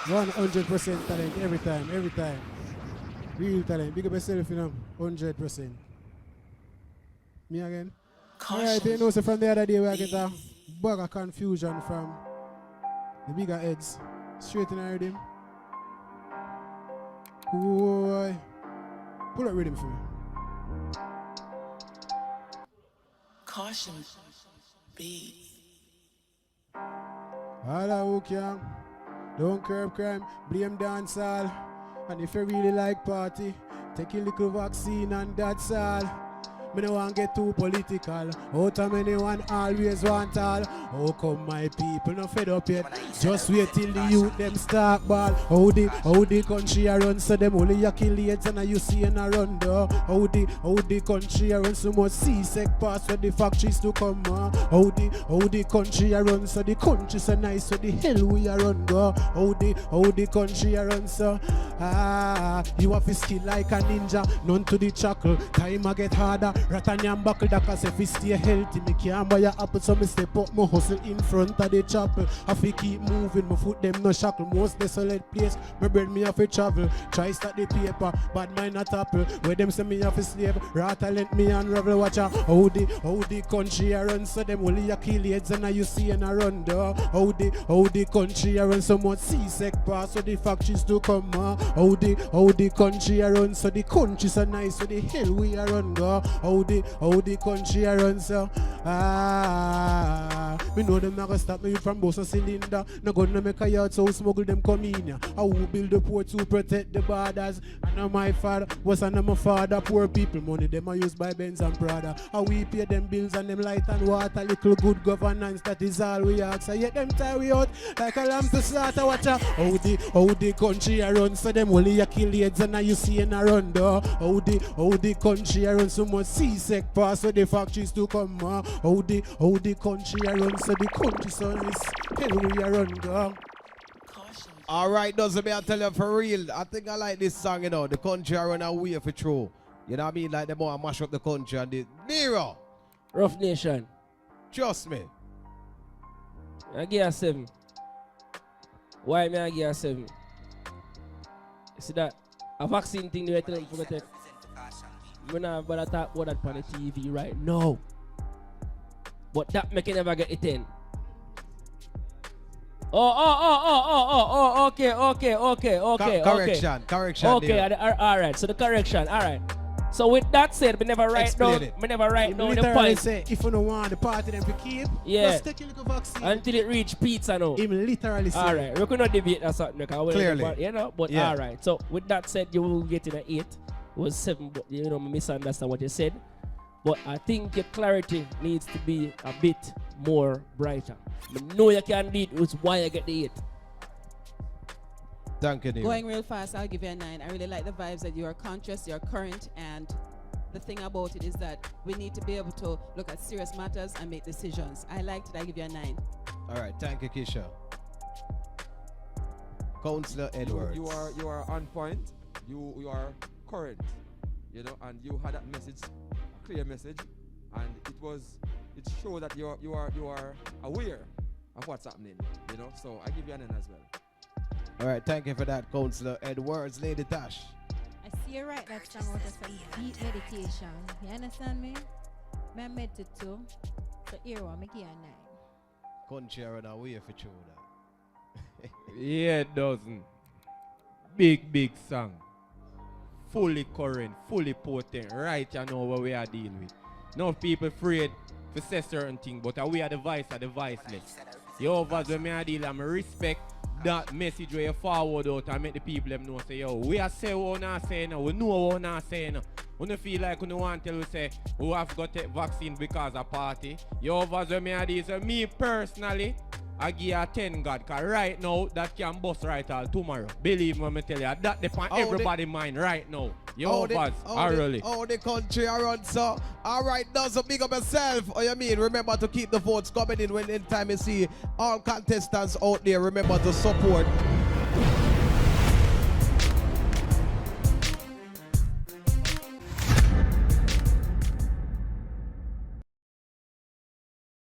100% talent every time. Real talent. Big up yourself, you know. 100%. Me again. Alright, you know, so from the other day, we get a bag of confusion from the bigger heads. Straight in our rhythm. Boy. Pull up rhythm for me. Caution. Beats. All who can, don't curb crime, blame dancehall. And if you really like party, take a little vaccine and that's all. Me no want get too political. Out of anyone always want all. How come my people not fed up yet? Just wait till the youth them start ball. How the country a run so them only accolates and you see in a run though. How the country a run so much C-sec pass for the factories to come. How the country a run so the country so nice so the hell we a run go. How the country a run so you have to skill like a ninja. None to the chuckle. Time a get harder. Ratanyam buckle that cause if you stay healthy, me can't buy a apple so me step up my hustle in front of the chapel. I fi keep moving, my foot them no shackle. Most desolate place, my bread me have to travel. Try start the paper, bad mind not apple. Where them say me have to slave, rat let me unravel. Watch out, how the country a run so them only accolates and you see in a run though. How the country a run so much C-sec pass so the factories to come. How the country a run so the country so nice so the hell we a run go. How the country a run so me know them not gonna stop me from boss a cylinder. No gonna make a yard so smuggle them come in ya. I will build the port to protect the borders. And now my father was and my father. Poor people money them are used by Benz and Prada. How we pay them bills and them light and water. Little good governance, that is all we ask. So yet them tie we out like a lamb to slaughter. Watch out. How the country a run so them only accolates and now you see in a run though. How the country a run so much C-sec pass so the factories to come. How the country a run so the country so nice. Hell we a run go. Alright, doesn't mean I tell you for real. I think I like this song, you know. The country I run away for true. You know what I mean? Like the more I mash up the country and the Nero. Rough Nation. Trust me. I give a 7. Why me I give a 7? You see that? A vaccine thing they were telling me to take. I'm not about to talk about that on the TV right now. But that make you never get it in. Okay. Correction. Okay, alright. So the correction, alright. So with that said, we never write down the point. Say, if you don't want the party them to keep, just take a little vaccine. Until it reach pizza now. Him literally say. Alright, we could not debate that something because clearly. You know, but yeah. Alright. So with that said, you will get in an 8. It was 7, but you know, misunderstand what you said. But I think your clarity needs to be a bit more brighter. I know you can do it, which is why I get the 8. Thank you, Neil. Going real fast, I'll give you a 9. I really like the vibes that you are conscious, you're current, and the thing about it is that we need to be able to look at serious matters and make decisions. I liked it, I give you a 9. All right, thank you, Keisha. Councillor Edwards. You are on point. You are current, you know, and you had that message, clear message, and it showed that you are aware of what's happening, you know. So I give you a 9 as well. All right, thank you for that, Councillor Edwards. Lady Tash. I see you right that song out of some deep meditation. You understand me? I meditate too. So here I make you a 9. Country run away for true that. Yeah, it doesn't. Big song. Fully current, fully potent. Right, you know what we are dealing with. No people afraid to say certain things, but we are the voice of the voiceless. Yo, when I deal, I respect that message where you forward out and make the people them know, say, yo, we are say what we not say now, we know what we not say now. We don't feel like we don't want to tell we say, we have got to take vaccine because of party. Yo, when I deal, so me personally, I give you a 10 God, because right now, that can bust right all tomorrow. Believe me when I tell you, that depends on everybody's mind right now. Yo, the country around, so. Alright, doesn't big up yourself. Oh, you mean, remember to keep the votes coming in when anytime you see all contestants out there, remember to support